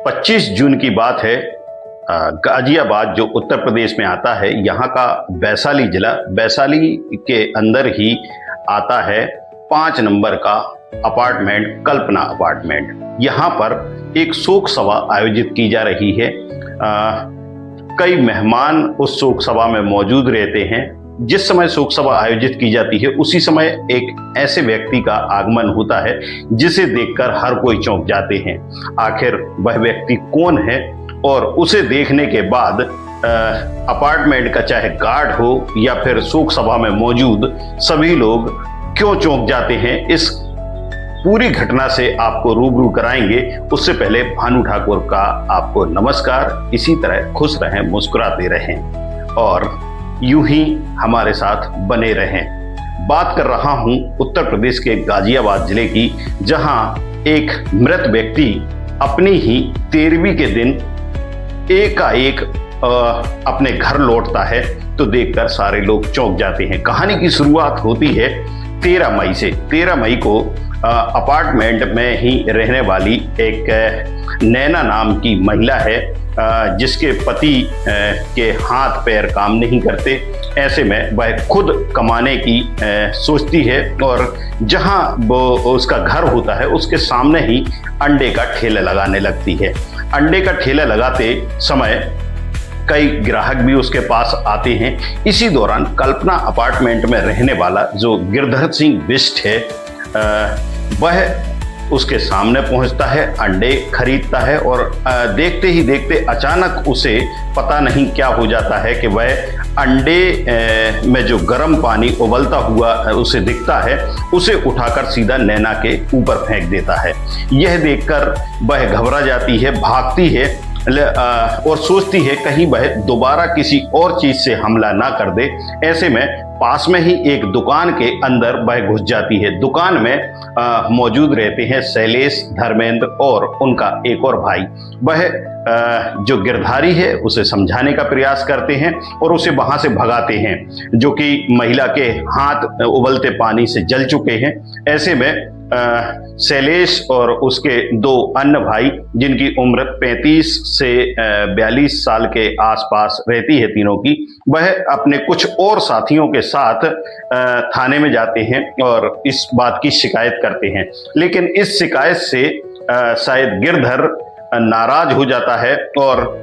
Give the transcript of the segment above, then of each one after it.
25 जून की बात है। गाजियाबाद जो उत्तर प्रदेश में आता है, यहाँ का वैशाली जिला, वैशाली के अंदर ही आता है 5 नंबर का अपार्टमेंट, कल्पना अपार्टमेंट। यहाँ पर एक शोक सभा आयोजित की जा रही है। कई मेहमान उस शोक सभा में मौजूद रहते हैं। जिस समय शोक सभा आयोजित की जाती है उसी समय एक ऐसे व्यक्ति का आगमन होता है जिसे देखकर हर कोई चौंक जाते हैं। आखिर वह व्यक्ति कौन है और उसे देखने के बाद अपार्टमेंट का चाहे गार्ड हो या फिर शोक सभा में मौजूद सभी लोग क्यों चौंक जाते हैं, इस पूरी घटना से आपको रूबरू कराएंगे। उससे पहले भानु ठाकुर का आपको नमस्कार। इसी तरह खुश रहें, मुस्कुराते रहें और यूं ही हमारे साथ बने रहें। बात कर रहा हूं उत्तर प्रदेश के गाजियाबाद जिले की, जहां एक मृत व्यक्ति अपनी ही 13वीं के दिन एकाएक अपने घर लौटता है तो देखकर सारे लोग चौंक जाते हैं। कहानी की शुरुआत होती है 13 मई से। 13 मई को अपार्टमेंट में ही रहने वाली एक नैना नाम की महिला है, जिसके पति के हाथ पैर काम नहीं करते। ऐसे में वह खुद कमाने की सोचती है और जहां वो उसका घर होता है उसके सामने ही अंडे का ठेला लगाने लगती है। अंडे का ठेला लगाते समय कई ग्राहक भी उसके पास आते हैं। इसी दौरान कल्पना अपार्टमेंट में रहने वाला जो गिरधर सिंह बिष्ट है, वह उसके सामने पहुंचता है, अंडे खरीदता है और देखते ही देखते अचानक उसे पता नहीं क्या हो जाता है कि वह अंडे में जो गर्म पानी उबलता हुआ उसे दिखता है, उसे उठाकर सीधा नैना के ऊपर फेंक देता है। यह देखकर वह घबरा जाती है, भागती है और सोचती है कहीं वह दोबारा किसी और चीज से हमला ना कर दे। ऐसे में पास में ही एक दुकान के अंदर वह घुस जाती है। दुकान में मौजूद रहते हैं शैलेश, धर्मेंद्र और उनका एक और भाई। वह जो गिरधारी है उसे समझाने का प्रयास करते हैं और उसे वहां से भगाते हैं, जो कि महिला के हाथ उबलते पानी से जल चुके हैं। ऐसे में शैलेश और उसके 2 अन्य भाई, जिनकी उम्र 35 से 42 साल के आसपास रहती है तीनों की, वह अपने कुछ और साथियों के साथ थाने में जाते हैं और इस बात की शिकायत करते हैं। लेकिन इस शिकायत से शायद गिरधर नाराज हो जाता है और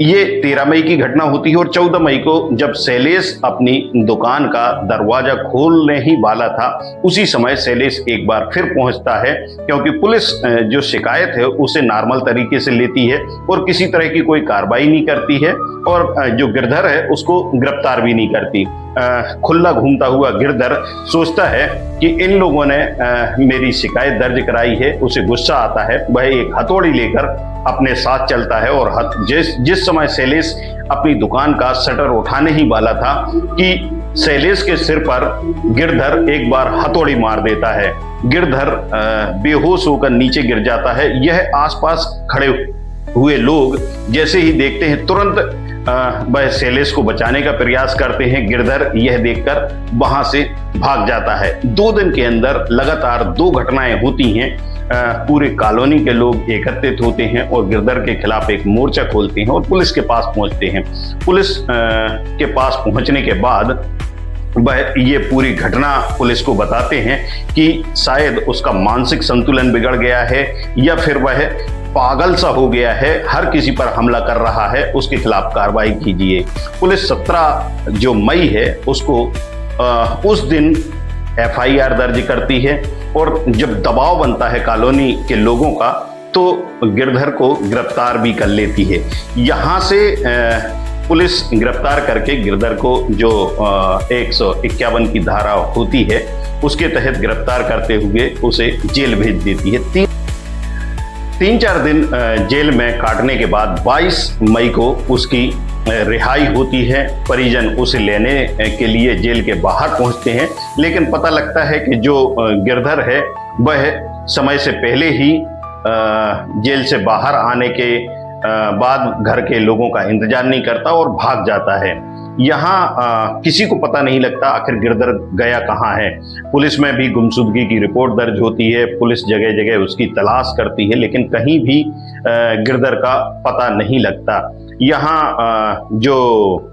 ये 13 मई की घटना होती है। और 14 मई को जब शैलेश अपनी दुकान का दरवाजा खोलने ही वाला था, उसी समय शैलेश एक बार फिर पहुंचता है, क्योंकि पुलिस जो शिकायत है उसे नॉर्मल तरीके से लेती है और किसी तरह की कोई कार्रवाई नहीं करती है और जो गिरधर है उसको गिरफ्तार भी नहीं करती। खुला घूमता हुआ गिरधर सोचता है कि इन लोगों ने मेरी शिकायत दर्ज कराई है। उसे गुस्सा आता है, वह एक हथौड़ी लेकर अपने साथ चलता है और जिस समय शैलेश अपनी दुकान का शटर उठाने ही वाला था कि शैलेश के सिर पर गिरधर एक बार हथौड़ी मार देता है। गिरधर बेहोश होकर नीचे गिर जाता है। यह आसपास खड़े हुए लोग जैसे ही देखते हैं तुरंत वह शैलेश को बचाने का प्रयास करते हैं। गिरधर यह देखकर वहां से भाग जाता है। 2 दिन के अंदर लगातार 2 घटनाएं होती हैं। पूरे कॉलोनी के लोग एकत्रित होते हैं और गिरधर के खिलाफ एक मोर्चा खोलते हैं और पुलिस के पास पहुंचते हैं। पुलिस के पास पहुंचने के बाद वह ये पूरी घटना पुलिस को बताते हैं कि शायद उसका मानसिक संतुलन बिगड़ गया है या फिर वह पागल सा हो गया है, हर किसी पर हमला कर रहा है, उसके खिलाफ कार्रवाई कीजिए। पुलिस 17 जो मई है उसको उस दिन FIR दर्ज करती है और जब दबाव बनता है कॉलोनी के लोगों का तो गिरधर को गिरफ्तार भी कर लेती है। यहाँ से पुलिस गिरफ्तार करके गिरधर को जो 151 की धारा होती है उसके तहत गिरफ्तार करते हुए उसे जेल भेज देती है। 3-4 दिन जेल में काटने के बाद 22 मई को उसकी रिहाई होती है। परिजन उसे लेने के लिए जेल के बाहर पहुंचते हैं, लेकिन पता लगता है कि जो गिरधर है वह समय से पहले ही जेल से बाहर आने के बाद घर के लोगों का इंतजार नहीं करता और भाग जाता है। यहाँ किसी को पता नहीं लगता आखिर गिरधर गया कहाँ है। पुलिस में भी गुमशुदगी की रिपोर्ट दर्ज होती है, पुलिस जगह जगह उसकी तलाश करती है, लेकिन कहीं भी गिरधर का पता नहीं लगता। यहाँ जो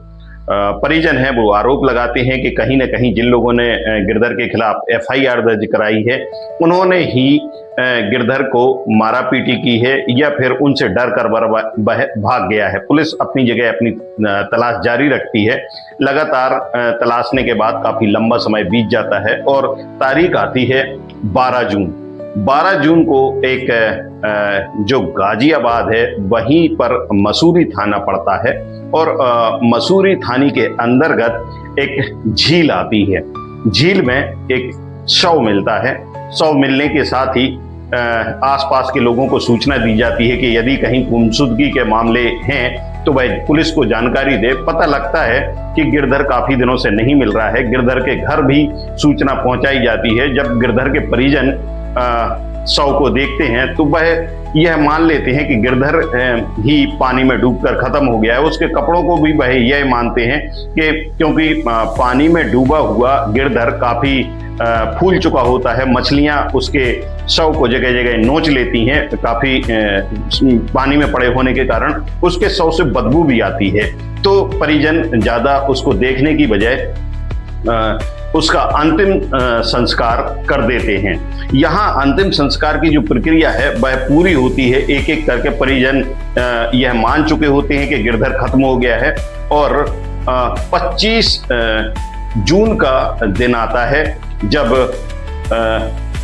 परिजन है वो आरोप लगाते हैं कि कहीं ना कहीं जिन लोगों ने गिरधर के खिलाफ FIR दर्ज कराई है उन्होंने ही गिरधर को मारा पीटी की है या फिर उनसे डर कर भाग गया है। पुलिस अपनी जगह अपनी तलाश जारी रखती है। लगातार तलाशने के बाद काफी लंबा समय बीत जाता है और तारीख आती है 12 जून। 12 जून को एक जो गाजियाबाद है वहीं पर मसूरी थाना पड़ता है और मसूरी थाने के अंतर्गत एक झील आती है। झील में एक शव मिलता है। शव मिलने के साथ ही आसपास के लोगों को सूचना दी जाती है कि यदि कहीं गुमशुदगी के मामले हैं तो वह पुलिस को जानकारी दे। पता लगता है कि गिरधर काफी दिनों से नहीं मिल रहा है। गिरधर के घर भी सूचना पहुंचाई जाती है। जब गिरधर के परिजन शव को देखते हैं तो वह यह मान लेते हैं कि गिरधर ही पानी में डूबकर खत्म हो गया है। उसके कपड़ों को भी वह यह मानते हैं कि क्योंकि पानी में डूबा हुआ गिरधर काफी फूल चुका होता है। मछलियां उसके शव को जगह जगह नोच लेती हैं। काफी पानी में पड़े होने के कारण उसके शव से बदबू भी आती है। तो परिजन ज्यादा उसको देखने की बजाय उसका अंतिम संस्कार कर देते हैं। यहाँ अंतिम संस्कार की जो प्रक्रिया है वह पूरी होती है। एक एक करके परिजन यह मान चुके होते हैं कि गिरधर खत्म हो गया है और 25 जून का दिन आता है जब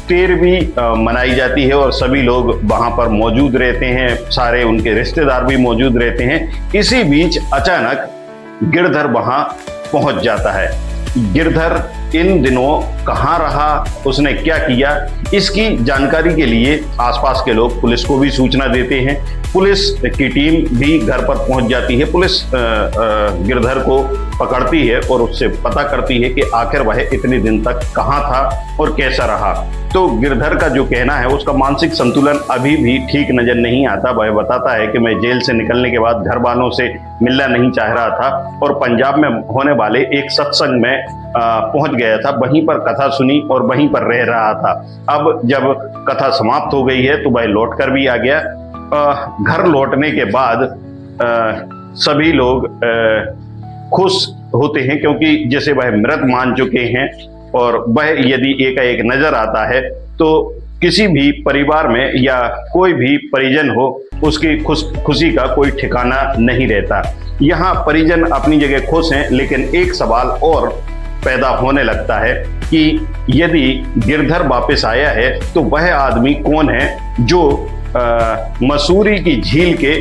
तेरहवीं मनाई जाती है और सभी लोग वहां पर मौजूद रहते हैं। सारे उनके रिश्तेदार भी मौजूद रहते हैं। इसी बीच अचानक गिरधर वहां पहुंच जाता है। गिरधर इन दिनों कहाँ रहा, उसने क्या किया, इसकी जानकारी के लिए आसपास के लोग पुलिस को भी सूचना देते हैं। पुलिस की टीम भी घर पर पहुंच जाती है। पुलिस गिरधर को पकड़ती है और उससे पता करती है कि आखिर वह इतने दिन तक कहाँ था और कैसा रहा। तो गिरधर का जो कहना है उसका मानसिक संतुलन अभी भी ठीक नजर नहीं आता। वह बताता है कि मैं जेल से निकलने के बाद घर वालों से मिलना नहीं चाह रहा था और पंजाब में होने वाले एक सत्संग में पहुंच गया था। वहीं पर कथा सुनी और वहीं पर रह रहा था। अब जब कथा समाप्त हो गई है तो वह लौट कर भी आ गया। घर लौटने के बाद सभी लोग खुश होते हैं क्योंकि जैसे वह मृत मान चुके हैं और वह यदि एकाएक नजर आता है तो किसी भी परिवार में या कोई भी परिजन हो उसकी खुशी का कोई ठिकाना नहीं रहता। यहाँ परिजन अपनी जगह खुश हैं, लेकिन एक सवाल और पैदा होने लगता है कि यदि गिरधर वापस आया है तो वह आदमी कौन है जो मसूरी की झील के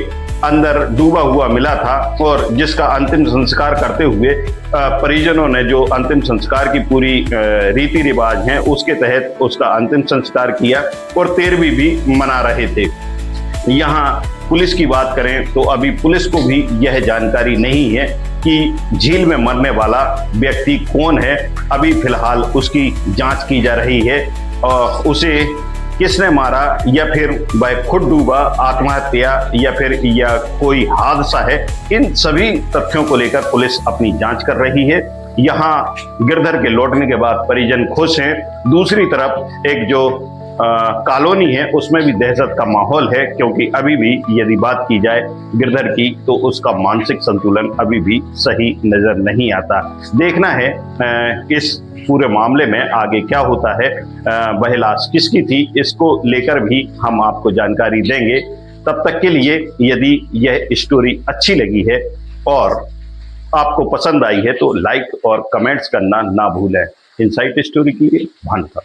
अंदर डूबा हुआ मिला था और जिसका अंतिम संस्कार करते हुए परिजनों ने जो अंतिम संस्कार की पूरी रीति रिवाज हैं उसके तहत उसका अंतिम संस्कार किया और 13वीं भी मना रहे थे। यहाँ पुलिस की बात करें तो अभी पुलिस को भी यह जानकारी नहीं है कि झील में मरने वाला व्यक्ति कौन है। अभी फिलहाल उसकी जांच की जा रही है और उसे किसने मारा या फिर वह खुद डूबा, आत्महत्या या फिर कोई हादसा है, इन सभी तथ्यों को लेकर पुलिस अपनी जांच कर रही है। यहाँ गिरधर के लौटने के बाद परिजन खुश हैं। दूसरी तरफ एक जो कॉलोनी है उसमें भी दहशत का माहौल है क्योंकि अभी भी यदि बात की जाए गिरधर की तो उसका मानसिक संतुलन अभी भी सही नजर नहीं आता। देखना है इस पूरे मामले में आगे क्या होता है। वह लाश किसकी थी इसको लेकर भी हम आपको जानकारी देंगे। तब तक के लिए यदि यह स्टोरी अच्छी लगी है और आपको पसंद आई है तो लाइक और कमेंट्स करना ना भूलें। इनसाइट स्टोरी के लिए धन्यवाद।